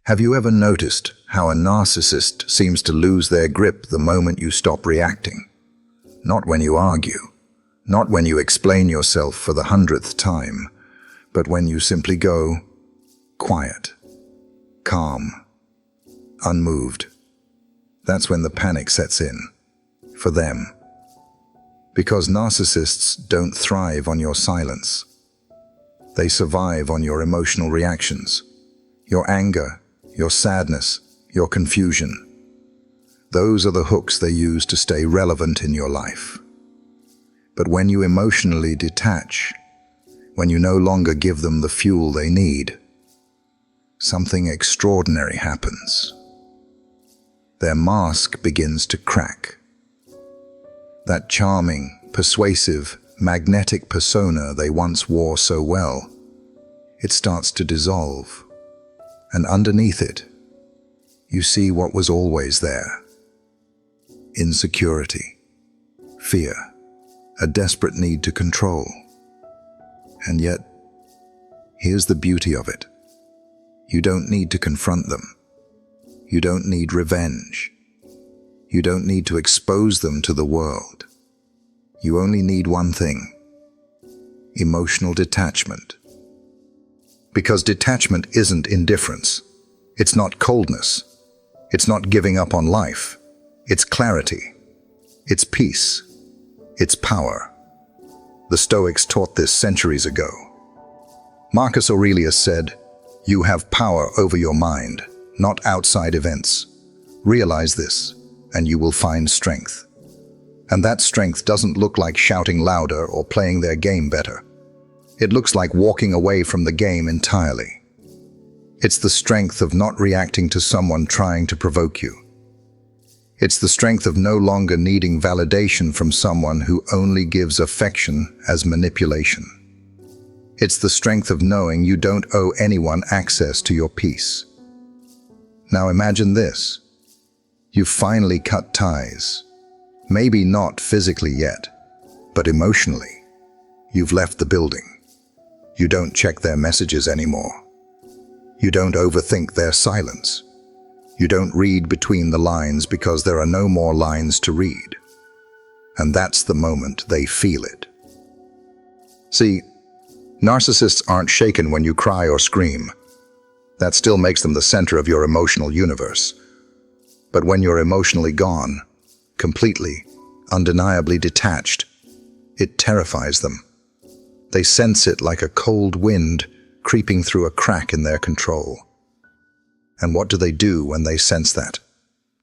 Have you ever noticed how a narcissist seems to lose their grip the moment you stop reacting? Not when you argue, not when you explain yourself for the 100th time, but when you simply go quiet, calm, unmoved. That's when the panic sets in, for them. Because narcissists don't thrive on your silence. They survive on your emotional reactions, your anger, your sadness, your confusion. Those are the hooks they use to stay relevant in your life. But when you emotionally detach, when you no longer give them the fuel they need, something extraordinary happens. Their mask begins to crack. That charming, persuasive, magnetic persona they once wore so well, it starts to dissolve. And underneath it, you see what was always there. Insecurity, fear, a desperate need to control. And yet, here's the beauty of it. You don't need to confront them. You don't need revenge. You don't need to expose them to the world. You only need one thing: emotional detachment. Because detachment isn't indifference. It's not coldness. It's not giving up on life. It's clarity. It's peace. It's power. The Stoics taught this centuries ago. Marcus Aurelius said, "You have power over your mind, not outside events. Realize this, and you will find strength." And that strength doesn't look like shouting louder or playing their game better. It looks like walking away from the game entirely. It's the strength of not reacting to someone trying to provoke you. It's the strength of no longer needing validation from someone who only gives affection as manipulation. It's the strength of knowing you don't owe anyone access to your peace. Now imagine this. You've finally cut ties. Maybe not physically yet, but emotionally. You've left the building. You don't check their messages anymore. You don't overthink their silence. You don't read between the lines because there are no more lines to read. And that's the moment they feel it. See, narcissists aren't shaken when you cry or scream. That still makes them the center of your emotional universe. But when you're emotionally gone, completely, undeniably detached, it terrifies them. They sense it like a cold wind creeping through a crack in their control. And what do they do when they sense that?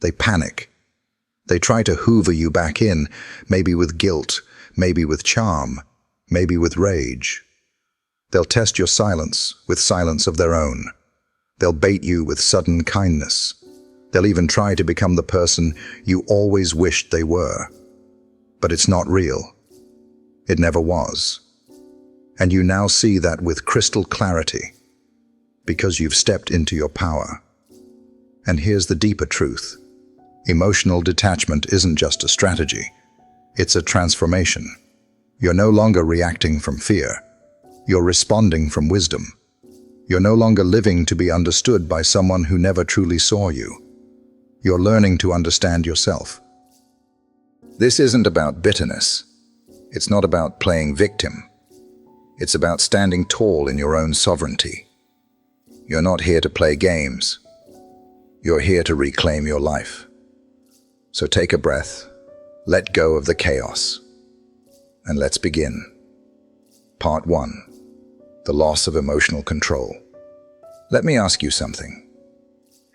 They panic. They try to hoover you back in, maybe with guilt, maybe with charm, maybe with rage. They'll test your silence with silence of their own. They'll bait you with sudden kindness. They'll even try to become the person you always wished they were. But it's not real. It never was. And you now see that with crystal clarity, because you've stepped into your power. And here's the deeper truth. Emotional detachment isn't just a strategy. It's a transformation. You're no longer reacting from fear. You're responding from wisdom. You're no longer living to be understood by someone who never truly saw you. You're learning to understand yourself. This isn't about bitterness. It's not about playing victim. It's about standing tall in your own sovereignty. You're not here to play games. You're here to reclaim your life. So take a breath, let go of the chaos, and let's begin. Part 1. The loss of emotional control. Let me ask you something.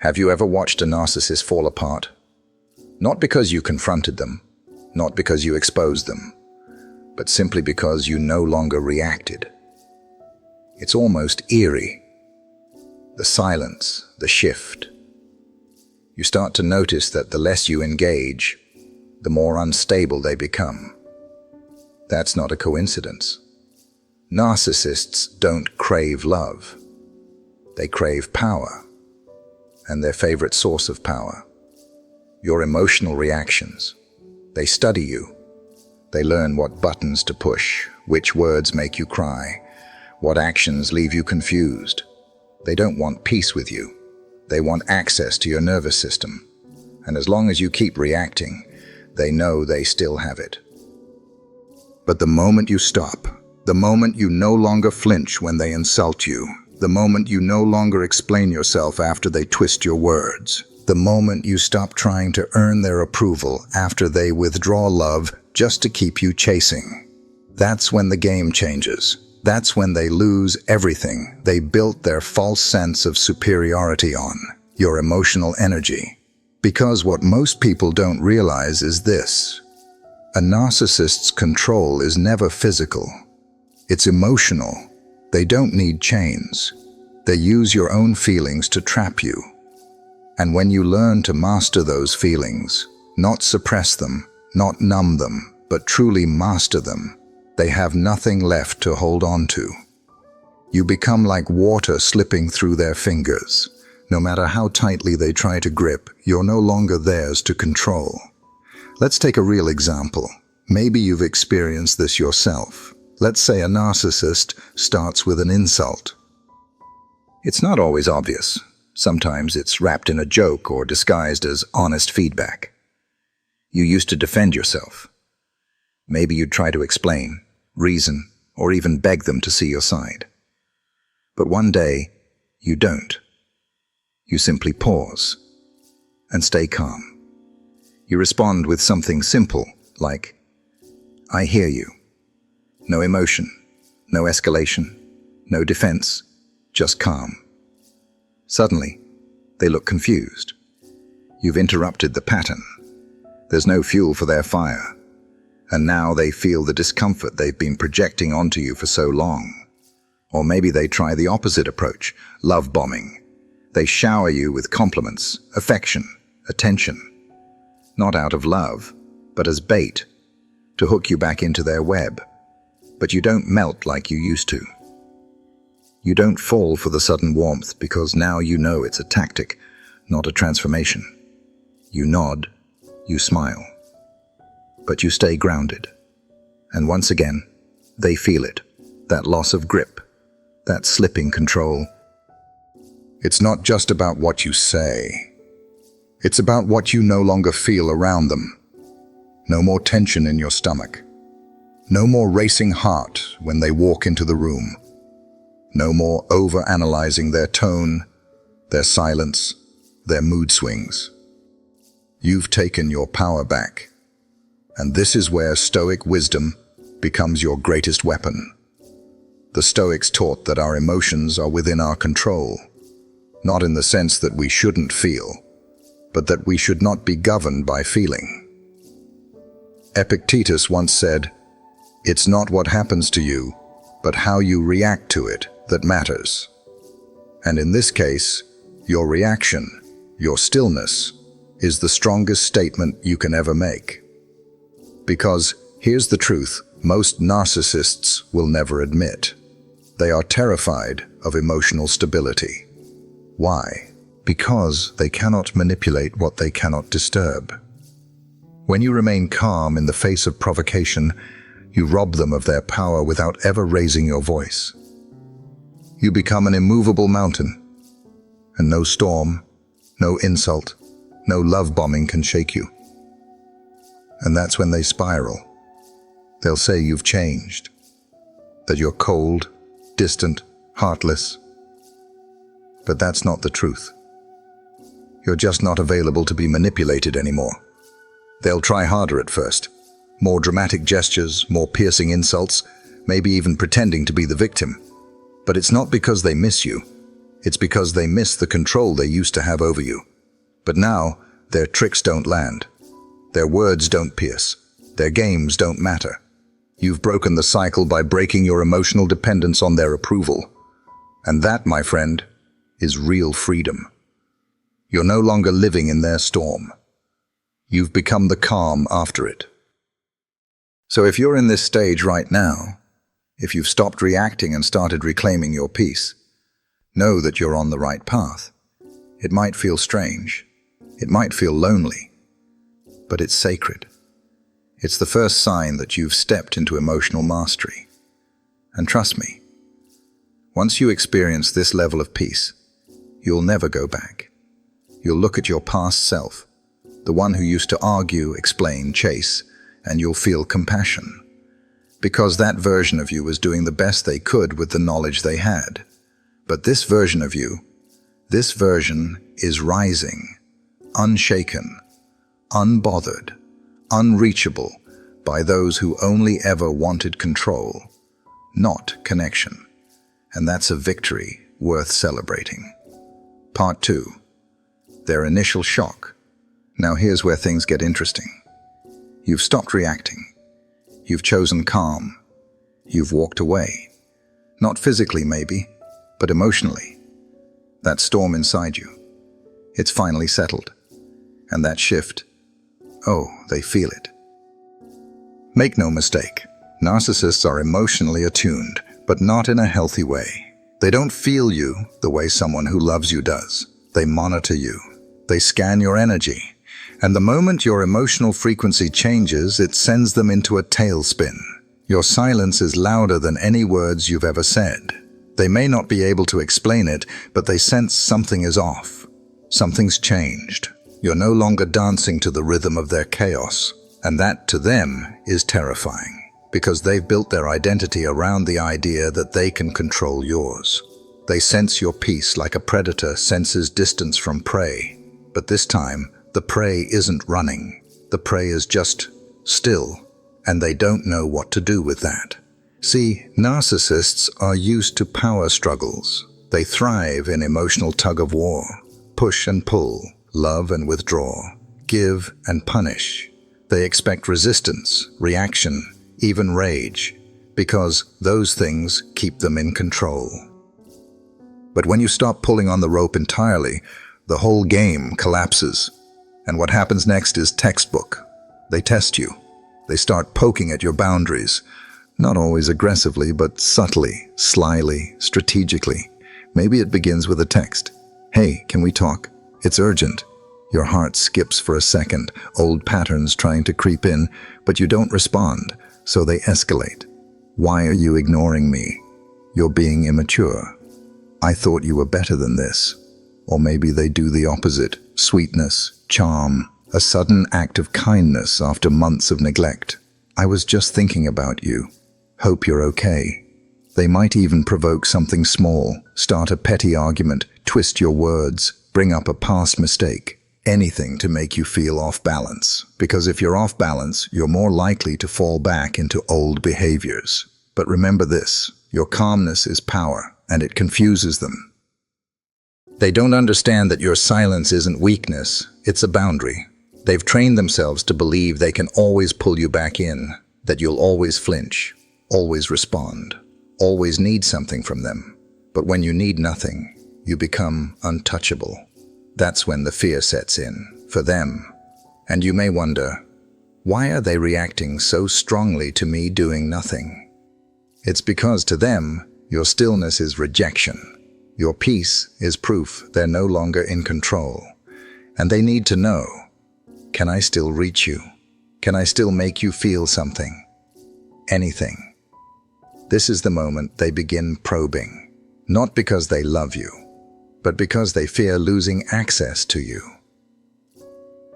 Have you ever watched a narcissist fall apart? Not because you confronted them, not because you exposed them, but simply because you no longer reacted. It's almost eerie. The silence, the shift. You start to notice that the less you engage, the more unstable they become. That's not a coincidence. Narcissists don't crave love. They crave power, and their favorite source of power, your emotional reactions. They study you. They learn what buttons to push, which words make you cry, what actions leave you confused. They don't want peace with you. They want access to your nervous system. And as long as you keep reacting, they know they still have it. But the moment you stop, the moment you no longer flinch when they insult you, the moment you no longer explain yourself after they twist your words, the moment you stop trying to earn their approval after they withdraw love just to keep you chasing, that's when the game changes. That's when they lose everything they built their false sense of superiority on, your emotional energy. Because what most people don't realize is this: a narcissist's control is never physical. It's emotional. They don't need chains. They use your own feelings to trap you. And when you learn to master those feelings, not suppress them, not numb them, but truly master them, they have nothing left to hold on to. You become like water slipping through their fingers. No matter how tightly they try to grip, you're no longer theirs to control. Let's take a real example. Maybe you've experienced this yourself. Let's say a narcissist starts with an insult. It's not always obvious. Sometimes it's wrapped in a joke or disguised as honest feedback. You used to defend yourself. Maybe you'd try to explain, reason, or even beg them to see your side. But one day, you don't. You simply pause and stay calm. You respond with something simple like, "I hear you." No emotion, no escalation, no defense, just calm. Suddenly, they look confused. You've interrupted the pattern. There's no fuel for their fire. And now they feel the discomfort they've been projecting onto you for so long. Or maybe they try the opposite approach, love bombing. They shower you with compliments, affection, attention. Not out of love, but as bait, to hook you back into their web. But you don't melt like you used to. You don't fall for the sudden warmth because now you know it's a tactic, not a transformation. You nod, you smile. But you stay grounded. And once again, they feel it, that loss of grip, that slipping control. It's not just about what you say. It's about what you no longer feel around them. No more tension in your stomach. No more racing heart when they walk into the room. No more over-analyzing their tone, their silence, their mood swings. You've taken your power back. And this is where Stoic wisdom becomes your greatest weapon. The Stoics taught that our emotions are within our control, not in the sense that we shouldn't feel, but that we should not be governed by feeling. Epictetus once said, "It's not what happens to you, but how you react to it that matters." And in this case, your reaction, your stillness, is the strongest statement you can ever make. Because, here's the truth, most narcissists will never admit. They are terrified of emotional stability. Why? Because they cannot manipulate what they cannot disturb. When you remain calm in the face of provocation, you rob them of their power without ever raising your voice. You become an immovable mountain, and no storm, no insult, no love bombing can shake you. And that's when they spiral. They'll say you've changed, that you're cold, distant, heartless. But that's not the truth. You're just not available to be manipulated anymore. They'll try harder at first. More dramatic gestures, more piercing insults, maybe even pretending to be the victim. But it's not because they miss you. It's because they miss the control they used to have over you. But now, their tricks don't land. Their words don't pierce. Their games don't matter. You've broken the cycle by breaking your emotional dependence on their approval. And that, my friend, is real freedom. You're no longer living in their storm. You've become the calm after it. So if you're in this stage right now, if you've stopped reacting and started reclaiming your peace, know that you're on the right path. It might feel strange. It might feel lonely. But it's sacred. It's the first sign that you've stepped into emotional mastery. And trust me, once you experience this level of peace, you'll never go back. You'll look at your past self, the one who used to argue, explain, chase, and you'll feel compassion. Because that version of you was doing the best they could with the knowledge they had. But this version of you, this version is rising, unshaken, unbothered, unreachable by those who only ever wanted control, not connection. And that's a victory worth celebrating. Part 2. Their initial shock. Now here's where things get interesting. You've stopped reacting. You've chosen calm. You've walked away. Not physically maybe, but emotionally. That storm inside you, it's finally settled. And that shift, oh, they feel it. Make no mistake, narcissists are emotionally attuned, but not in a healthy way. They don't feel you the way someone who loves you does. They monitor you. They scan your energy. And the moment your emotional frequency changes, it sends them into a tailspin. Your silence is louder than any words you've ever said. They may not be able to explain it, but they sense something is off. Something's changed. You're no longer dancing to the rhythm of their chaos. And that, to them, is terrifying, because they've built their identity around the idea that they can control yours. They sense your peace like a predator senses distance from prey. But this time, the prey isn't running. The prey is just still, and they don't know what to do with that. See, narcissists are used to power struggles. They thrive in emotional tug-of-war, push and pull, love and withdraw, give and punish. They expect resistance, reaction, even rage, because those things keep them in control. But when you stop pulling on the rope entirely, the whole game collapses. And what happens next is textbook. They test you. They start poking at your boundaries. Not always aggressively, but subtly, slyly, strategically. Maybe it begins with a text. Hey, can we talk? It's urgent. Your heart skips for a second, old patterns trying to creep in, but you don't respond, so they escalate. Why are you ignoring me? You're being immature. I thought you were better than this. Or maybe they do the opposite. Sweetness, charm, a sudden act of kindness after months of neglect. I was just thinking about you. Hope you're okay. They might even provoke something small, start a petty argument, twist your words, bring up a past mistake. Anything to make you feel off balance. Because if you're off balance, you're more likely to fall back into old behaviors. But remember this, your calmness is power, and it confuses them. They don't understand that your silence isn't weakness, it's a boundary. They've trained themselves to believe they can always pull you back in, that you'll always flinch, always respond, always need something from them. But when you need nothing, you become untouchable. That's when the fear sets in, for them. And you may wonder, why are they reacting so strongly to me doing nothing? It's because to them, your stillness is rejection. Your peace is proof they're no longer in control. And they need to know, can I still reach you? Can I still make you feel something? Anything. This is the moment they begin probing. Not because they love you, but because they fear losing access to you.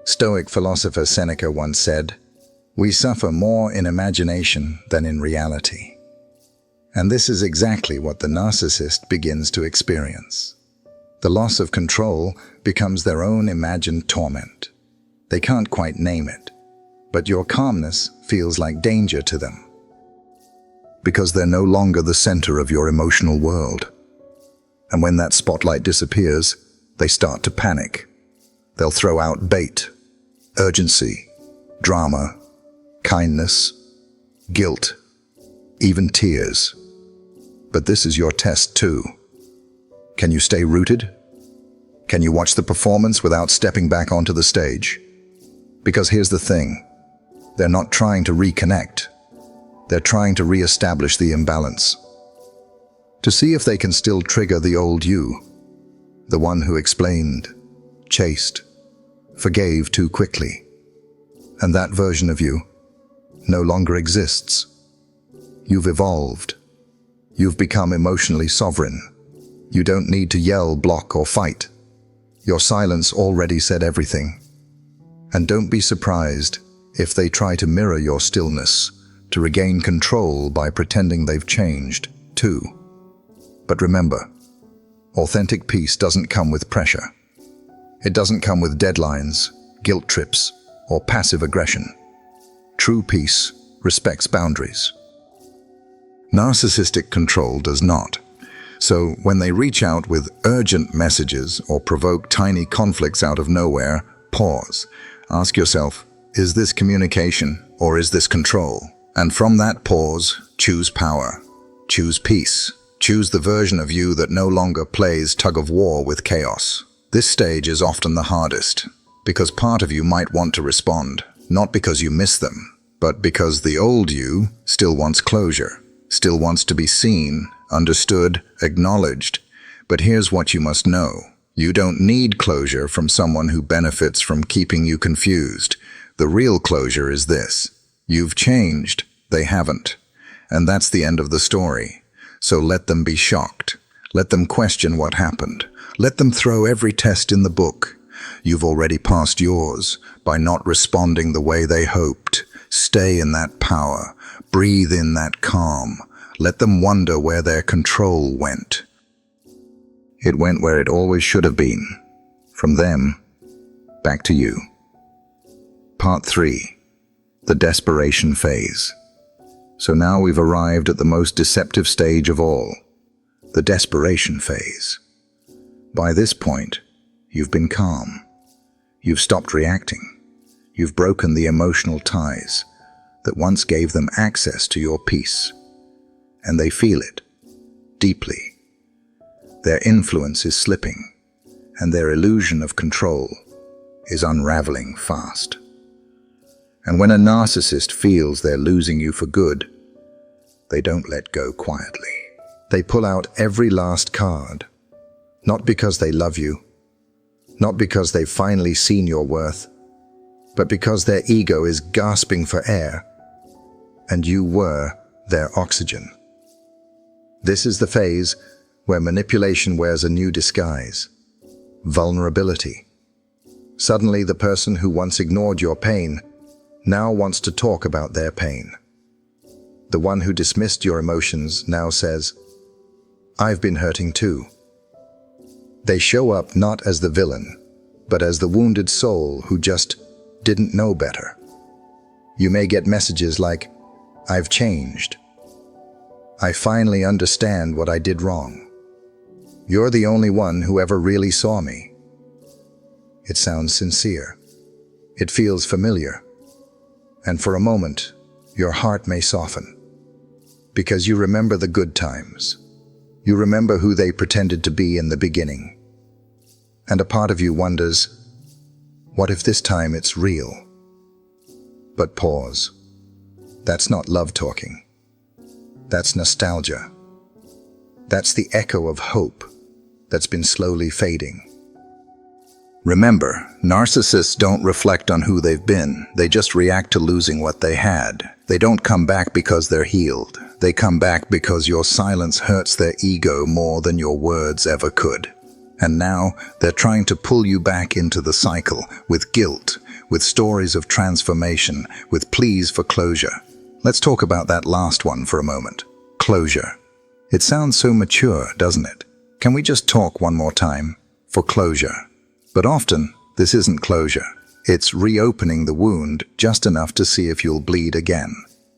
Stoic philosopher Seneca once said, "We suffer more in imagination than in reality." And this is exactly what the narcissist begins to experience. The loss of control becomes their own imagined torment. They can't quite name it, but your calmness feels like danger to them. Because they're no longer the center of your emotional world. And when that spotlight disappears, they start to panic. They'll throw out bait, urgency, drama, kindness, guilt, even tears. But this is your test too. Can you stay rooted? Can you watch the performance without stepping back onto the stage? Because here's the thing, they're not trying to reconnect. They're trying to re-establish the imbalance. To see if they can still trigger the old you, the one who explained, chased, forgave too quickly. And that version of you no longer exists. You've evolved. You've become emotionally sovereign. You don't need to yell, block, or fight. Your silence already said everything. And don't be surprised if they try to mirror your stillness, to regain control by pretending they've changed, too. But remember, authentic peace doesn't come with pressure. It doesn't come with deadlines, guilt trips, or passive aggression. True peace respects boundaries. Narcissistic control does not. So when they reach out with urgent messages or provoke tiny conflicts out of nowhere, pause. Ask yourself, is this communication or is this control? And from that pause, choose power. Choose peace. Choose the version of you that no longer plays tug-of-war with chaos. This stage is often the hardest, because part of you might want to respond, not because you miss them, but because the old you still wants closure, still wants to be seen, understood, acknowledged. But here's what you must know. You don't need closure from someone who benefits from keeping you confused. The real closure is this. You've changed, they haven't. And that's the end of the story. So let them be shocked. Let them question what happened. Let them throw every test in the book. You've already passed yours by not responding the way they hoped. Stay in that power. Breathe in that calm. Let them wonder where their control went. It went where it always should have been. From them, back to you. Part 3. The desperation phase. So now we've arrived at the most deceptive stage of all, the desperation phase. By this point, you've been calm. You've stopped reacting. You've broken the emotional ties that once gave them access to your peace. And they feel it, deeply. Their influence is slipping, and their illusion of control is unraveling fast. And when a narcissist feels they're losing you for good, they don't let go quietly. They pull out every last card, not because they love you, not because they've finally seen your worth, but because their ego is gasping for air, and you were their oxygen. This is the phase where manipulation wears a new disguise, vulnerability. Suddenly, the person who once ignored your pain now wants to talk about their pain. The one who dismissed your emotions now says, "I've been hurting too." They show up not as the villain, but as the wounded soul who just didn't know better. You may get messages like, "I've changed. I finally understand what I did wrong. You're the only one who ever really saw me." It sounds sincere. It feels familiar. And for a moment, your heart may soften. Because you remember the good times. You remember who they pretended to be in the beginning. And a part of you wonders, what if this time it's real? But pause. That's not love talking. That's nostalgia. That's the echo of hope that's been slowly fading. Remember, narcissists don't reflect on who they've been. They just react to losing what they had. They don't come back because they're healed. They come back because your silence hurts their ego more than your words ever could. And now they're trying to pull you back into the cycle with guilt, with stories of transformation, with pleas for closure. Let's talk about that last one for a moment. Closure. It sounds so mature, doesn't it? Can we just talk one more time? For closure. But often, this isn't closure. It's reopening the wound just enough to see if you'll bleed again.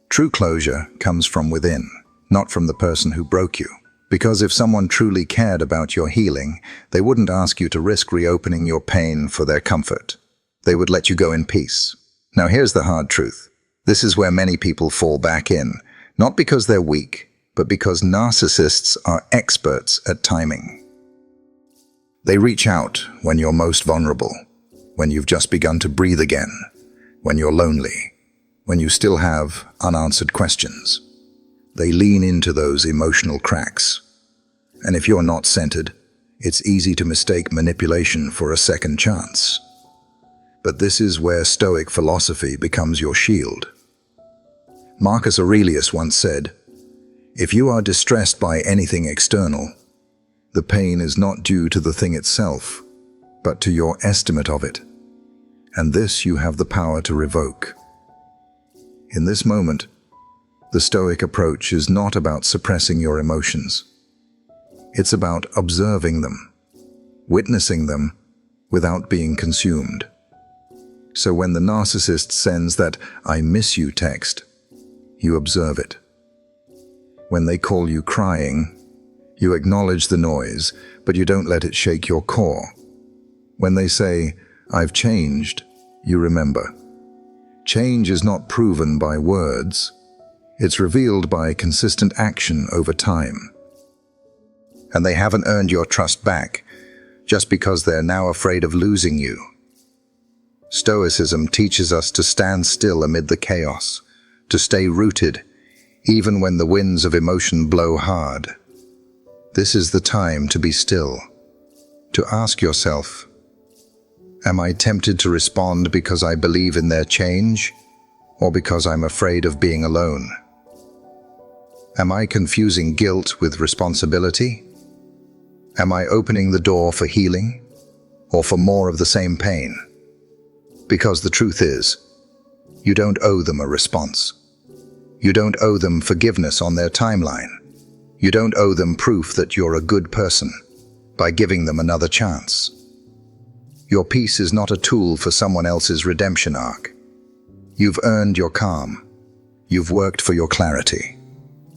True closure comes from within, not from the person who broke you. Because if someone truly cared about your healing, they wouldn't ask you to risk reopening your pain for their comfort. They would let you go in peace. Now here's the hard truth. This is where many people fall back in, not because they're weak, but because narcissists are experts at timing. They reach out when you're most vulnerable, when you've just begun to breathe again, when you're lonely, when you still have unanswered questions. They lean into those emotional cracks. And if you're not centered, it's easy to mistake manipulation for a second chance. But this is where Stoic philosophy becomes your shield. Marcus Aurelius once said, "If you are distressed by anything external, the pain is not due to the thing itself, but to your estimate of it. And this you have the power to revoke. In this moment, the Stoic approach is not about suppressing your emotions. It's about observing them, witnessing them without being consumed. So when the narcissist sends that "I miss you" text, you observe it. When they call you crying, you acknowledge the noise, but you don't let it shake your core. When they say, "I've changed," you remember. Change is not proven by words. It's revealed by consistent action over time. And they haven't earned your trust back just because they're now afraid of losing you. Stoicism teaches us to stand still amid the chaos, to stay rooted, even when the winds of emotion blow hard. This is the time to be still, to ask yourself, am I tempted to respond because I believe in their change, or because I'm afraid of being alone? Am I confusing guilt with responsibility? Am I opening the door for healing, or for more of the same pain? Because the truth is, you don't owe them a response. You don't owe them forgiveness on their timeline. You don't owe them proof that you're a good person by giving them another chance. Your peace is not a tool for someone else's redemption arc. You've earned your calm. You've worked for your clarity.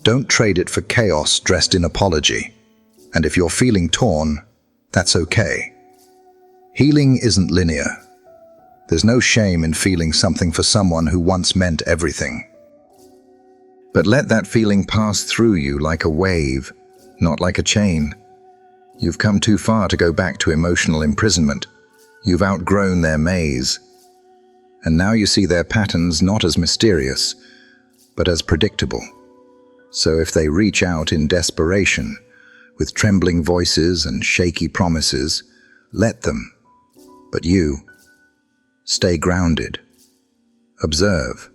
Don't trade it for chaos dressed in apology. And if you're feeling torn, that's okay. Healing isn't linear. There's no shame in feeling something for someone who once meant everything. But let that feeling pass through you like a wave, not like a chain. You've come too far to go back to emotional imprisonment. You've outgrown their maze. And now you see their patterns not as mysterious, but as predictable. So if they reach out in desperation, with trembling voices and shaky promises, let them. But you, stay grounded. Observe.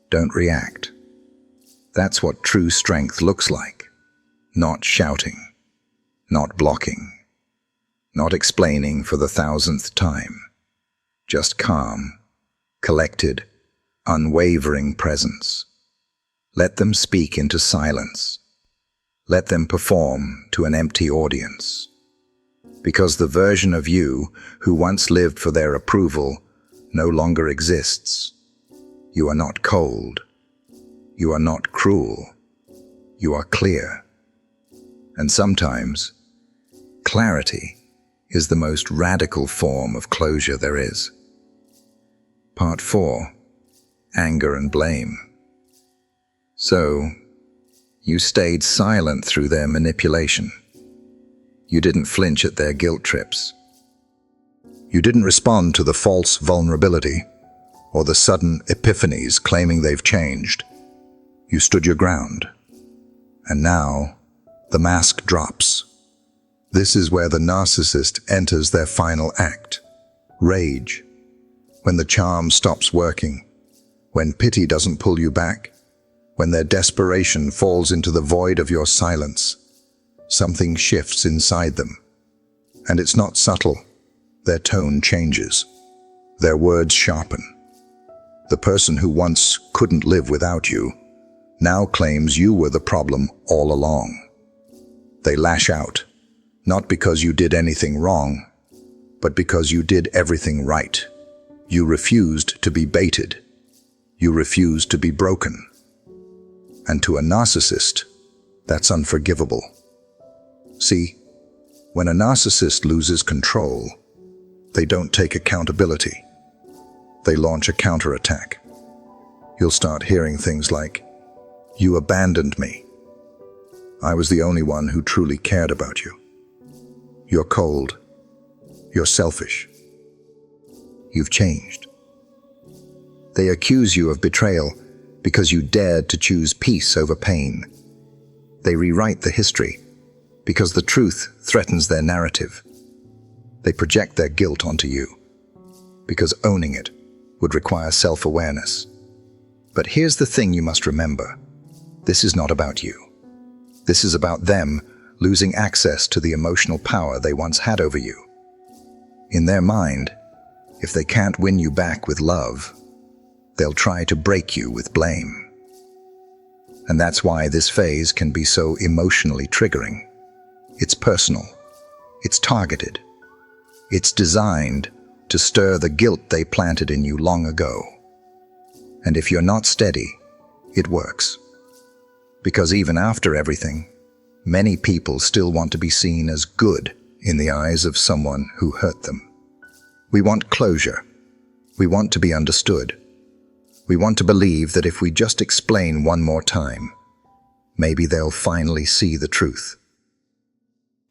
Don't react. That's what true strength looks like. Not shouting. Not blocking. Not explaining for the 1,000th time. Just calm, collected, unwavering presence. Let them speak into silence. Let them perform to an empty audience. Because the version of you who once lived for their approval no longer exists. You are not cold. You are not cruel. You are clear. And sometimes, clarity is the most radical form of closure there is. Part 4. Anger and blame. So, you stayed silent through their manipulation. You didn't flinch at their guilt trips. You didn't respond to the false vulnerability or the sudden epiphanies claiming they've changed. You stood your ground. And now, the mask drops. This is where the narcissist enters their final act. Rage. When the charm stops working. When pity doesn't pull you back. When their desperation falls into the void of your silence. Something shifts inside them. And it's not subtle. Their tone changes. Their words sharpen. The person who once couldn't live without you now claims you were the problem all along. They lash out, not because you did anything wrong, but because you did everything right. You refused to be baited. You refused to be broken. And to a narcissist, that's unforgivable. See, when a narcissist loses control, they don't take accountability. They launch a counterattack. You'll start hearing things like, "You abandoned me. I was the only one who truly cared about you. You're cold. You're selfish. You've changed." They accuse you of betrayal because you dared to choose peace over pain. They rewrite the history because the truth threatens their narrative. They project their guilt onto you because owning it would require self-awareness. But here's the thing you must remember. This is not about you. This is about them losing access to the emotional power they once had over you. In their mind, if they can't win you back with love, they'll try to break you with blame. And that's why this phase can be so emotionally triggering. It's personal. It's targeted. It's designed to stir the guilt they planted in you long ago. And if you're not steady, it works. Because even after everything, many people still want to be seen as good in the eyes of someone who hurt them. We want closure. We want to be understood. We want to believe that if we just explain one more time, maybe they'll finally see the truth.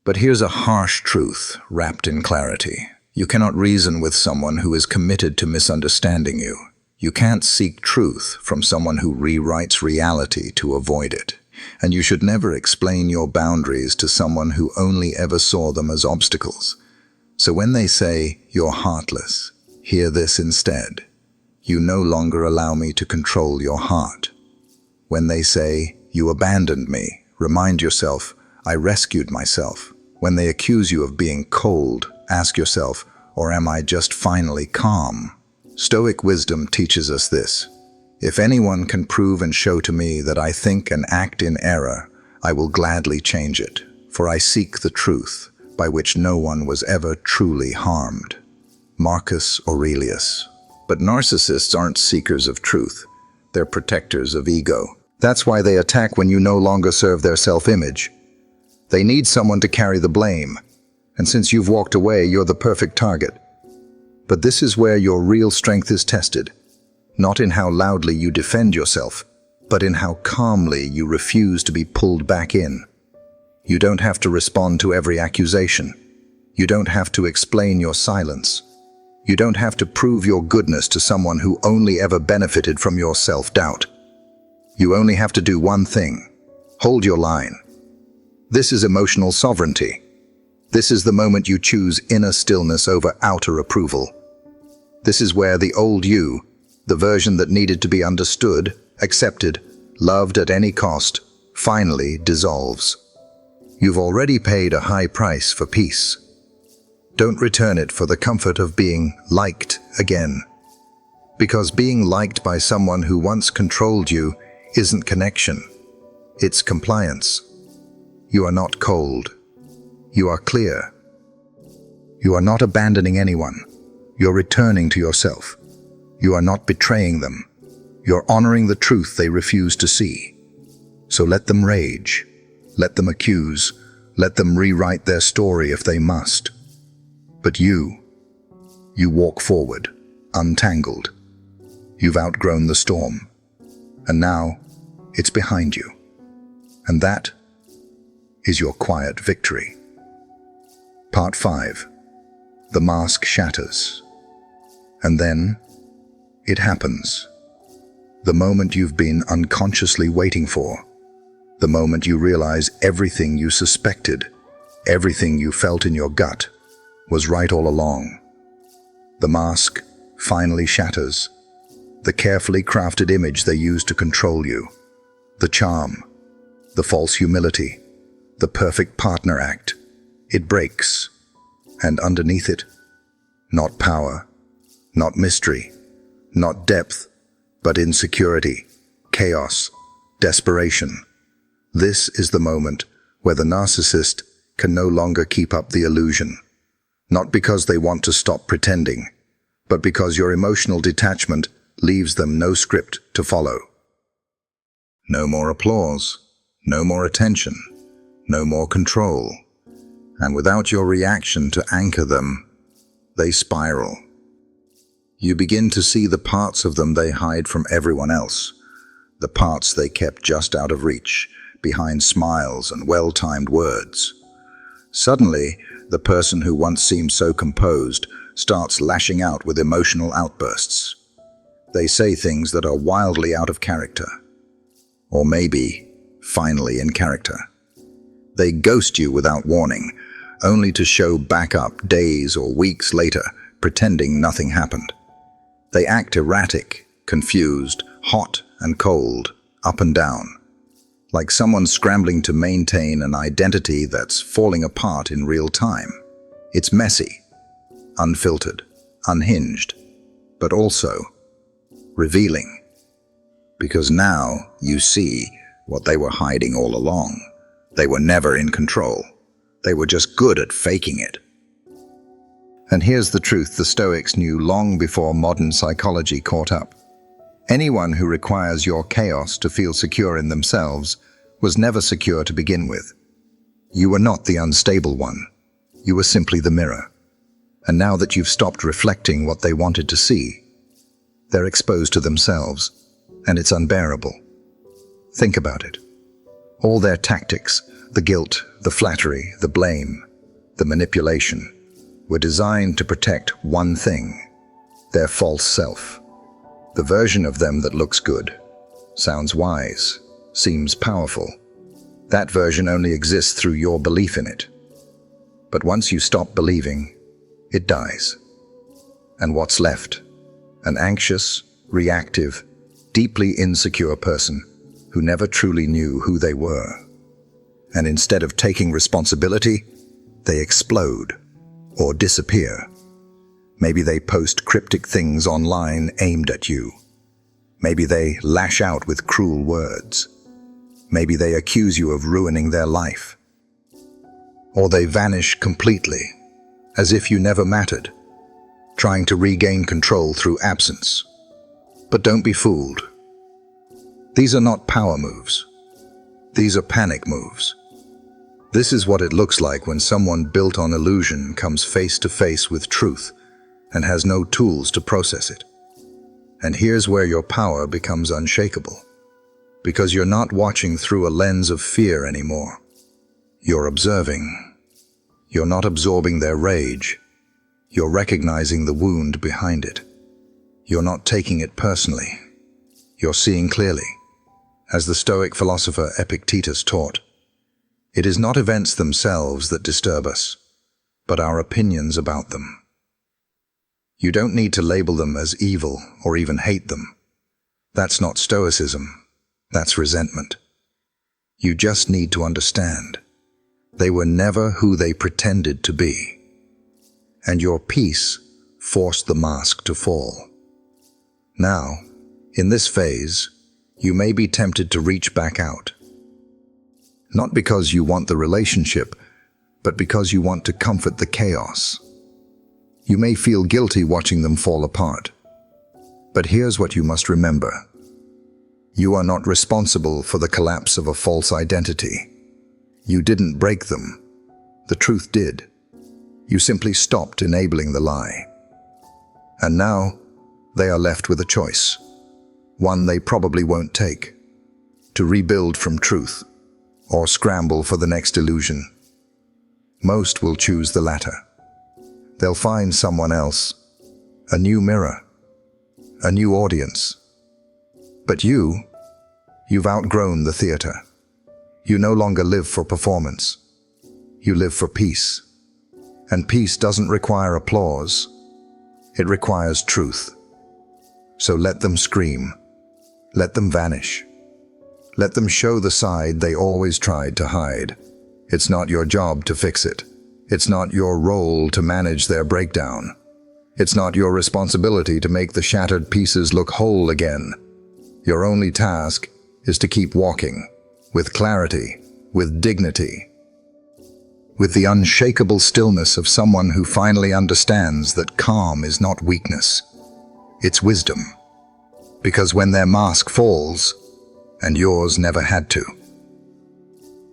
But here's a harsh truth wrapped in clarity. You cannot reason with someone who is committed to misunderstanding you. You can't seek truth from someone who rewrites reality to avoid it. And you should never explain your boundaries to someone who only ever saw them as obstacles. So when they say, "You're heartless," hear this instead. You no longer allow me to control your heart. When they say, "You abandoned me," remind yourself, "I rescued myself." When they accuse you of being cold, ask yourself, "Or am I just finally calm?" Stoic wisdom teaches us this. If anyone can prove and show to me that I think and act in error, I will gladly change it, for I seek the truth, by which no one was ever truly harmed. Marcus Aurelius. But narcissists aren't seekers of truth. They're protectors of ego. That's why they attack when you no longer serve their self-image. They need someone to carry the blame, and since you've walked away, you're the perfect target. But this is where your real strength is tested. Not in how loudly you defend yourself, but in how calmly you refuse to be pulled back in. You don't have to respond to every accusation. You don't have to explain your silence. You don't have to prove your goodness to someone who only ever benefited from your self-doubt. You only have to do one thing: hold your line. This is emotional sovereignty. This is the moment you choose inner stillness over outer approval. This is where the old you, the version that needed to be understood, accepted, loved at any cost, finally dissolves. You've already paid a high price for peace. Don't return it for the comfort of being liked again. Because being liked by someone who once controlled you isn't connection. It's compliance. You are not cold. You are clear. You are not abandoning anyone. You're returning to yourself. You are not betraying them. You're honoring the truth they refuse to see. So let them rage. Let them accuse. Let them rewrite their story if they must. But you walk forward, untangled. You've outgrown the storm. And now, it's behind you. And that is your quiet victory. Part 5. The mask shatters. And then, it happens. The moment you've been unconsciously waiting for. The moment you realize everything you suspected, everything you felt in your gut, was right all along. The mask finally shatters. The carefully crafted image they used to control you. The charm. The false humility. The perfect partner act. It breaks. And underneath it, not power, not mystery, not depth, but insecurity, chaos, desperation. This is the moment where the narcissist can no longer keep up the illusion. Not because they want to stop pretending, but because your emotional detachment leaves them no script to follow. No more applause, no more attention, no more control. And without your reaction to anchor them, they spiral. You begin to see the parts of them they hide from everyone else, the parts they kept just out of reach, behind smiles and well-timed words. Suddenly, the person who once seemed so composed starts lashing out with emotional outbursts. They say things that are wildly out of character. Or maybe, finally in character. They ghost you without warning, only to show back up days or weeks later, pretending nothing happened. They act erratic, confused, hot and cold, up and down, like someone scrambling to maintain an identity that's falling apart in real time. It's messy, unfiltered, unhinged, but also revealing. Because now you see what they were hiding all along. They were never in control. They were just good at faking it. And here's the truth the Stoics knew long before modern psychology caught up. Anyone who requires your chaos to feel secure in themselves was never secure to begin with. You were not the unstable one. You were simply the mirror. And now that you've stopped reflecting what they wanted to see, they're exposed to themselves, and it's unbearable. Think about it. All their tactics, the guilt, the flattery, the blame, the manipulation, were designed to protect one thing: their false self. The version of them that looks good, sounds wise, seems powerful. That version only exists through your belief in it. But once you stop believing, it dies. And what's left? An anxious, reactive, deeply insecure person who never truly knew who they were. And instead of taking responsibility, they explode or disappear. Maybe they post cryptic things online aimed at you. Maybe they lash out with cruel words. Maybe they accuse you of ruining their life. Or they vanish completely, as if you never mattered, trying to regain control through absence. But don't be fooled. These are not power moves. These are panic moves. This is what it looks like when someone built on illusion comes face to face with truth and has no tools to process it. And here's where your power becomes unshakable. Because you're not watching through a lens of fear anymore. You're observing. You're not absorbing their rage. You're recognizing the wound behind it. You're not taking it personally. You're seeing clearly. As the Stoic philosopher Epictetus taught, it is not events themselves that disturb us, but our opinions about them. You don't need to label them as evil or even hate them. That's not Stoicism. That's resentment. You just need to understand. They were never who they pretended to be. And your peace forced the mask to fall. Now, in this phase, you may be tempted to reach back out. Not because you want the relationship, but because you want to comfort the chaos. You may feel guilty watching them fall apart. But here's what you must remember. You are not responsible for the collapse of a false identity. You didn't break them. The truth did. You simply stopped enabling the lie. And now, they are left with a choice. One they probably won't take. To rebuild from truth, or scramble for the next illusion. Most will choose the latter. They'll find someone else, a new mirror, a new audience. But you've outgrown the theater. You no longer live for performance. You live for peace. And peace doesn't require applause. It requires truth. So let them scream. Let them vanish. Let them show the side they always tried to hide. It's not your job to fix it. It's not your role to manage their breakdown. It's not your responsibility to make the shattered pieces look whole again. Your only task is to keep walking, with clarity, with dignity, with the unshakable stillness of someone who finally understands that calm is not weakness, it's wisdom. Because when their mask falls, and yours never had to,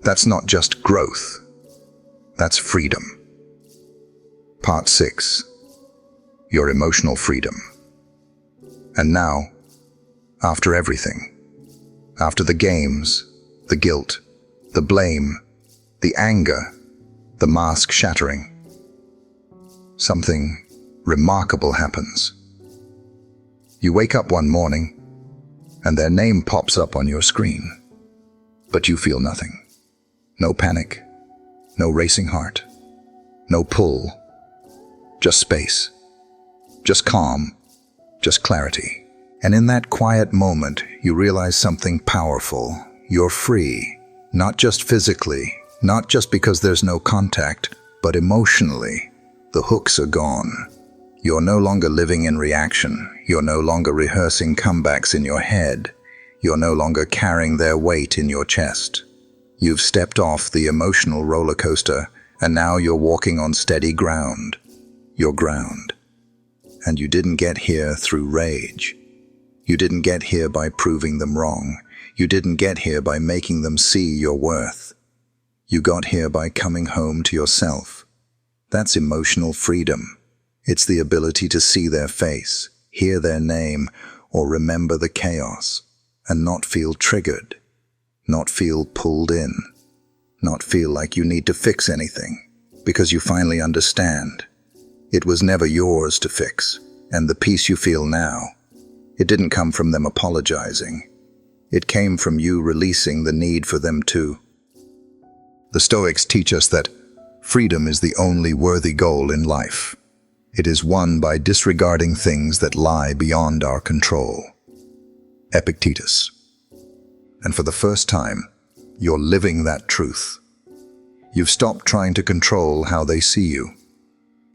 that's not just growth, that's freedom. Part 6. Your emotional freedom. And now, after everything, after the games, the guilt, the blame, the anger, the mask shattering, something remarkable happens. You wake up one morning, and their name pops up on your screen, but you feel nothing. No panic, no racing heart, no pull, just space, just calm, just clarity. And in that quiet moment, you realize something powerful. You're free, not just physically, not just because there's no contact, but emotionally. The hooks are gone. You're no longer living in reaction. You're no longer rehearsing comebacks in your head. You're no longer carrying their weight in your chest. You've stepped off the emotional roller coaster, and now you're walking on steady ground. Your ground. And you didn't get here through rage. You didn't get here by proving them wrong. You didn't get here by making them see your worth. You got here by coming home to yourself. That's emotional freedom. It's the ability to see their face, hear their name, or remember the chaos, and not feel triggered, not feel pulled in, not feel like you need to fix anything, because you finally understand. It was never yours to fix, and the peace you feel now, it didn't come from them apologizing. It came from you releasing the need for them to. The Stoics teach us that freedom is the only worthy goal in life. It is won by disregarding things that lie beyond our control. Epictetus. And for the first time, you're living that truth. You've stopped trying to control how they see you.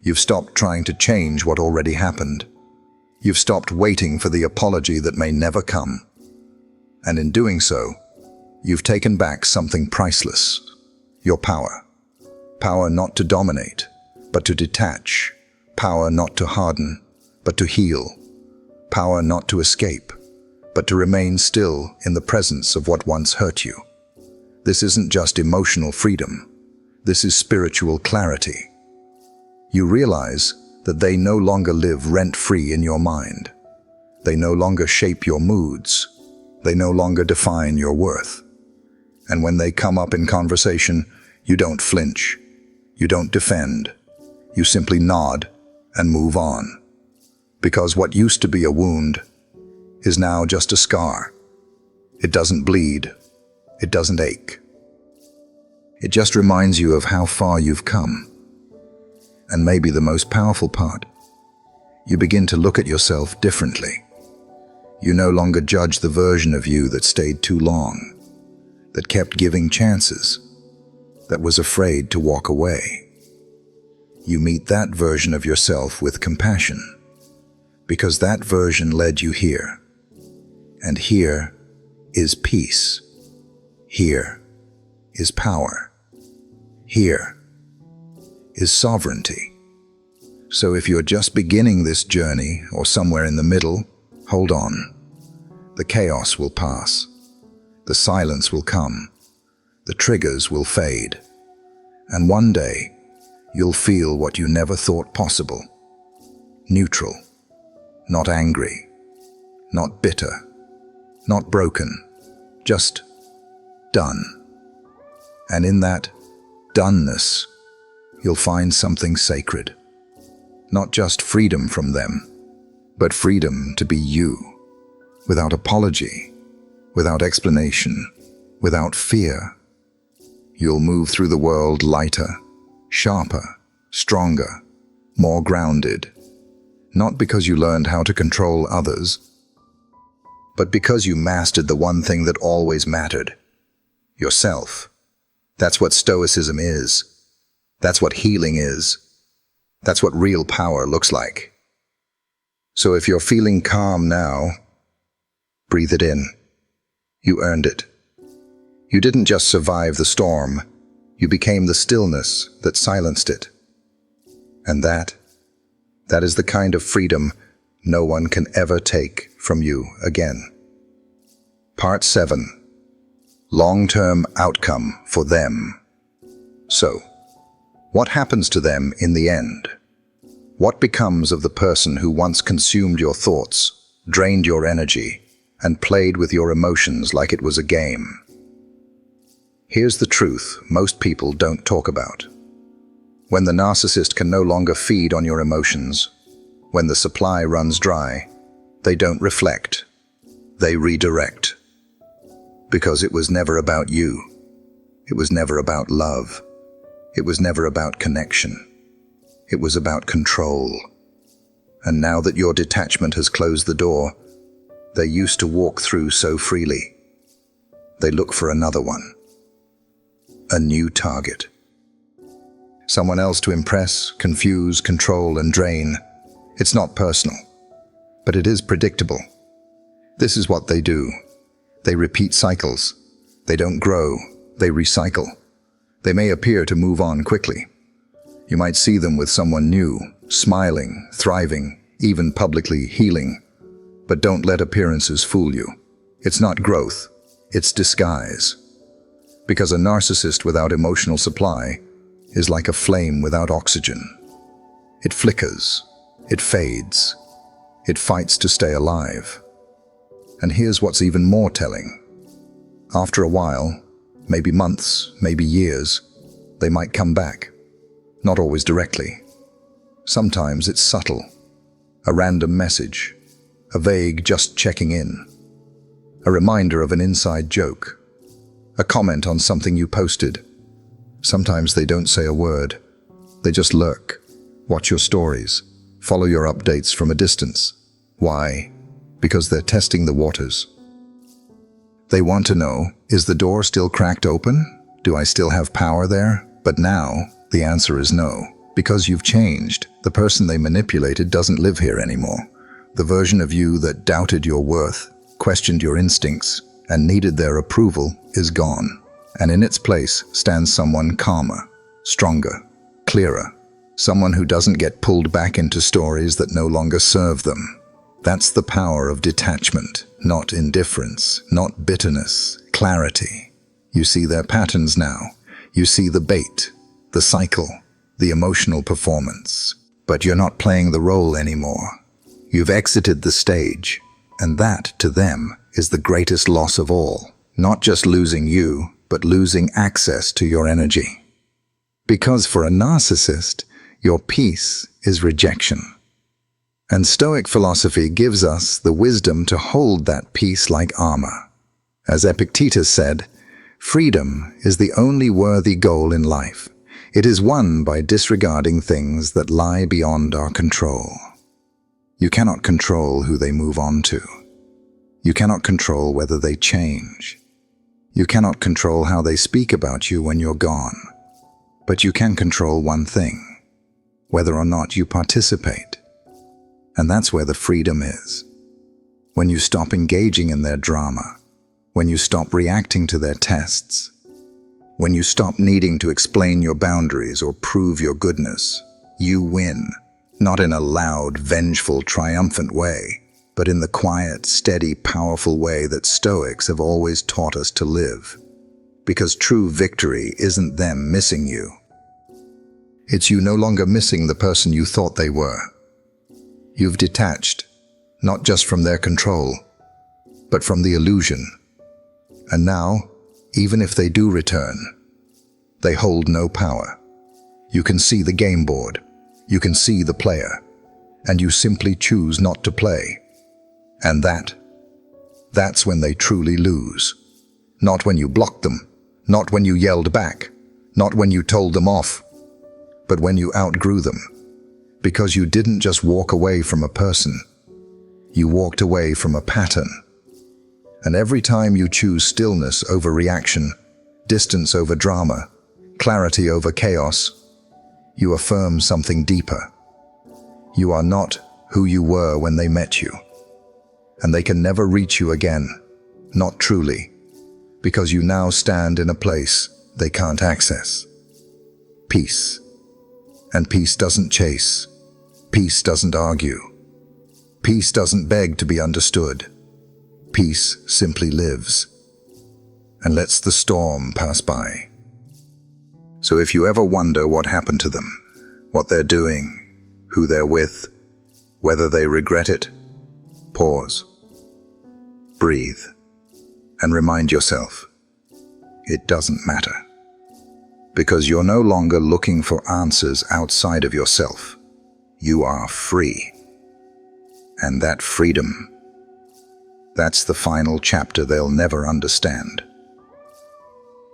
You've stopped trying to change what already happened. You've stopped waiting for the apology that may never come. And in doing so, you've taken back something priceless. Your power. Power not to dominate, but to detach. Power not to harden, but to heal. Power not to escape, but to remain still in the presence of what once hurt you. This isn't just emotional freedom. This is spiritual clarity. You realize that they no longer live rent-free in your mind. They no longer shape your moods. They no longer define your worth. And when they come up in conversation, you don't flinch. You don't defend. You simply nod and move on. Because what used to be a wound is now just a scar. It doesn't bleed. It doesn't ache. It just reminds you of how far you've come. And maybe the most powerful part, you begin to look at yourself differently. You no longer judge the version of you that stayed too long, that kept giving chances, that was afraid to walk away. You meet that version of yourself with compassion, because that version led you here. And here is peace. Here is power. Here is sovereignty. So if you're just beginning this journey or somewhere in the middle, hold on. The chaos will pass. The silence will come. The triggers will fade. And one day, you'll feel what you never thought possible. Neutral. Not angry. Not bitter. Not broken. Just done. And in that doneness, you'll find something sacred. Not just freedom from them, but freedom to be you, without apology, without explanation, without fear. You'll move through the world lighter, sharper, stronger, more grounded, not because you learned how to control others, but because you mastered the one thing that always mattered, yourself. That's what Stoicism is. That's what healing is. That's what real power looks like. So if you're feeling calm now, breathe it in. You earned it. You didn't just survive the storm. You became the stillness that silenced it. And that is the kind of freedom no one can ever take from you again. Part 7. Long-term outcome for them. So, what happens to them in the end? What becomes of the person who once consumed your thoughts, drained your energy, and played with your emotions like it was a game? Here's the truth most people don't talk about. When the narcissist can no longer feed on your emotions, when the supply runs dry, they don't reflect. They redirect. Because it was never about you. It was never about love. It was never about connection. It was about control. And now that your detachment has closed the door, they used to walk through so freely. They look for another one. A new target. Someone else to impress, confuse, control, and drain. It's not personal, but it is predictable. This is what they do. They repeat cycles. They don't grow, they recycle. They may appear to move on quickly. You might see them with someone new, smiling, thriving, even publicly healing. But don't let appearances fool you. It's not growth, it's disguise. Because a narcissist without emotional supply is like a flame without oxygen. It flickers, it fades, it fights to stay alive. And here's what's even more telling. After a while, maybe months, maybe years, they might come back. Not always directly. Sometimes it's subtle. A random message, a vague just checking in, a reminder of an inside joke, a comment on something you posted. Sometimes they don't say a word. They just lurk, watch your stories, follow your updates from a distance. Why? Because they're testing the waters. They want to know, is the door still cracked open? Do I still have power there? But now, the answer is no. Because you've changed. The person they manipulated doesn't live here anymore. The version of you that doubted your worth, questioned your instincts, and needed their approval is gone. And in its place stands someone calmer, stronger, clearer. Someone who doesn't get pulled back into stories that no longer serve them. That's the power of detachment, not indifference, not bitterness, clarity. You see their patterns now. You see the bait, the cycle, the emotional performance. But you're not playing the role anymore. You've exited the stage, and that, to them, is the greatest loss of all. Not just losing you, but losing access to your energy. Because for a narcissist, your peace is rejection. And Stoic philosophy gives us the wisdom to hold that peace like armor. As Epictetus said, freedom is the only worthy goal in life. It is won by disregarding things that lie beyond our control. You cannot control who they move on to. You cannot control whether they change. You cannot control how they speak about you when you're gone. But you can control one thing, whether or not you participate. And that's where the freedom is. When you stop engaging in their drama, when you stop reacting to their tests, when you stop needing to explain your boundaries or prove your goodness, you win, not in a loud, vengeful, triumphant way, but in the quiet, steady, powerful way that Stoics have always taught us to live. Because true victory isn't them missing you. It's you no longer missing the person you thought they were. You've detached, not just from their control, but from the illusion. And now, even if they do return, they hold no power. You can see the game board, you can see the player, and you simply choose not to play. And that's when they truly lose. Not when you blocked them, not when you yelled back, not when you told them off, but when you outgrew them. Because you didn't just walk away from a person, you walked away from a pattern. And every time you choose stillness over reaction, distance over drama, clarity over chaos, you affirm something deeper. You are not who you were when they met you. And they can never reach you again, not truly, because you now stand in a place they can't access. Peace. And peace doesn't chase. Peace doesn't argue. Peace doesn't beg to be understood. Peace simply lives and lets the storm pass by. So if you ever wonder what happened to them, what they're doing, who they're with, whether they regret it, pause, breathe, and remind yourself, it doesn't matter. Because you're no longer looking for answers outside of yourself. You are free. And that freedom, that's the final chapter they'll never understand.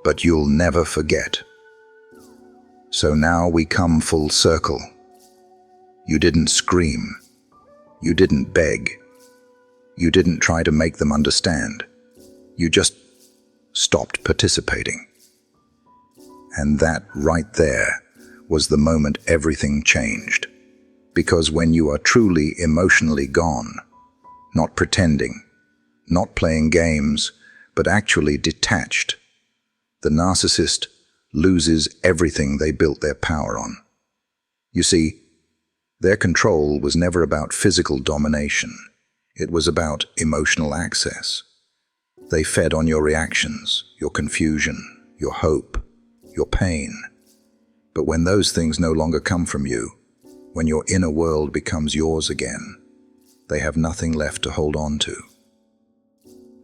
But you'll never forget. So now we come full circle. You didn't scream. You didn't beg. You didn't try to make them understand. You just stopped participating. And that right there was the moment everything changed. Because when you are truly emotionally gone, not pretending, not playing games, but actually detached, the narcissist loses everything they built their power on. You see, their control was never about physical domination. It was about emotional access. They fed on your reactions, your confusion, your hope, your pain. But when those things no longer come from you, when your inner world becomes yours again, they have nothing left to hold on to.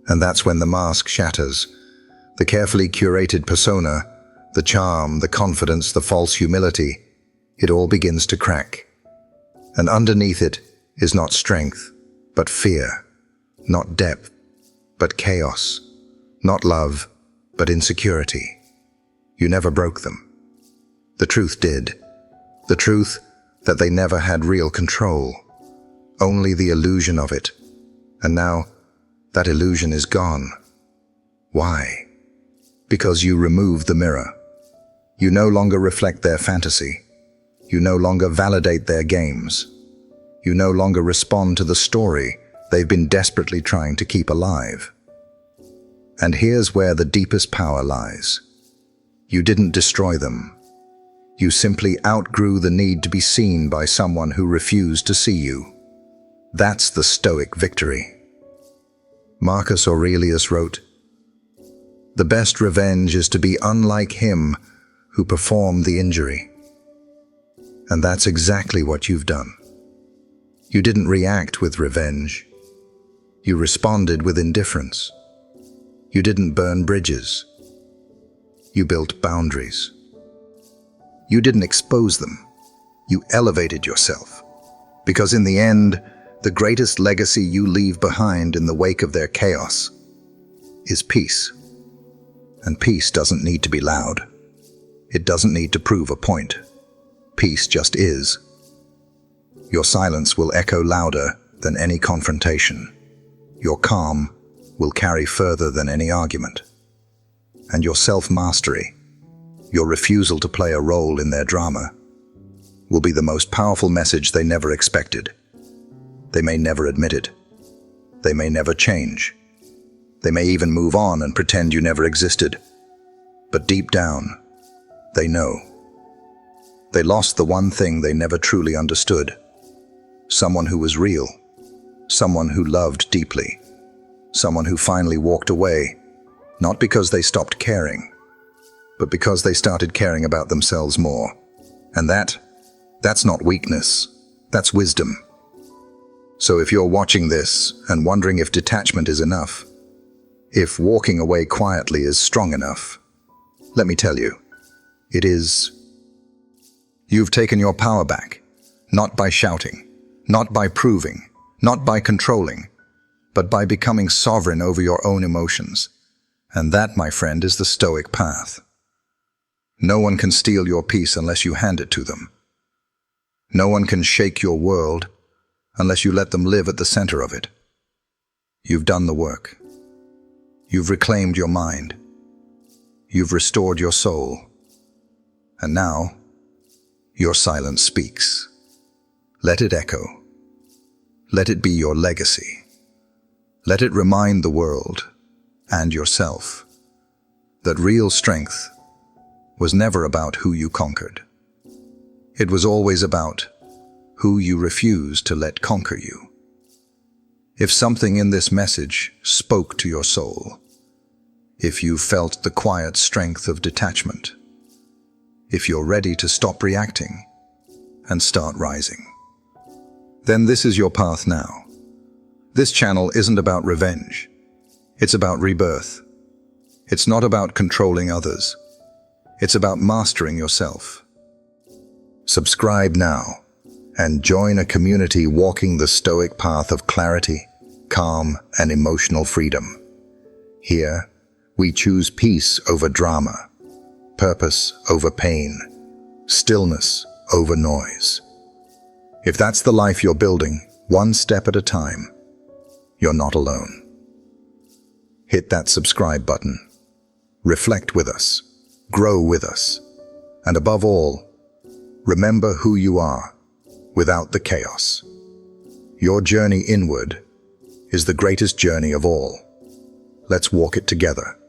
And that's when the mask shatters. The carefully curated persona, the charm, the confidence, the false humility, it all begins to crack. And underneath it is not strength, but fear, not depth, but chaos, not love, but insecurity. You never broke them. The truth did. The truth that they never had real control, only the illusion of it. And now, that illusion is gone. Why? Because you removed the mirror. You no longer reflect their fantasy. You no longer validate their games. You no longer respond to the story they've been desperately trying to keep alive. And here's where the deepest power lies. You didn't destroy them. You simply outgrew the need to be seen by someone who refused to see you. That's the Stoic victory. Marcus Aurelius wrote, "The best revenge is to be unlike him who performed the injury." And that's exactly what you've done. You didn't react with revenge. You responded with indifference. You didn't burn bridges. You built boundaries. You didn't expose them. You elevated yourself. Because in the end, the greatest legacy you leave behind in the wake of their chaos is peace. And peace doesn't need to be loud. It doesn't need to prove a point. Peace just is. Your silence will echo louder than any confrontation. Your calm will carry further than any argument. And your self-mastery, your refusal to play a role in their drama, will be the most powerful message they never expected. They may never admit it. They may never change. They may even move on and pretend you never existed. But deep down, they know. They lost the one thing they never truly understood. Someone who was real. Someone who loved deeply. Someone who finally walked away, not because they stopped caring, but because they started caring about themselves more. And that's not weakness, that's wisdom. So if you're watching this and wondering if detachment is enough, if walking away quietly is strong enough, let me tell you, it is. You've taken your power back, not by shouting, not by proving, not by controlling, but by becoming sovereign over your own emotions. And that, my friend, is the Stoic path. No one can steal your peace unless you hand it to them. No one can shake your world unless you let them live at the center of it. You've done the work. You've reclaimed your mind. You've restored your soul. And now, your silence speaks. Let it echo. Let it be your legacy. Let it remind the world, and yourself, that real strength was never about who you conquered. It was always about who you refused to let conquer you. If something in this message spoke to your soul, if you felt the quiet strength of detachment, if you're ready to stop reacting and start rising, then this is your path now. This channel isn't about revenge. It's about rebirth. It's not about controlling others. It's about mastering yourself. Subscribe now and join a community walking the Stoic path of clarity, calm, and emotional freedom. Here, we choose peace over drama, purpose over pain, stillness over noise. If that's the life you're building, one step at a time, you're not alone. Hit that subscribe button. Reflect with us. Grow with us. And above all, remember who you are. without the chaos. Your journey inward is the greatest journey of all. Let's walk it together.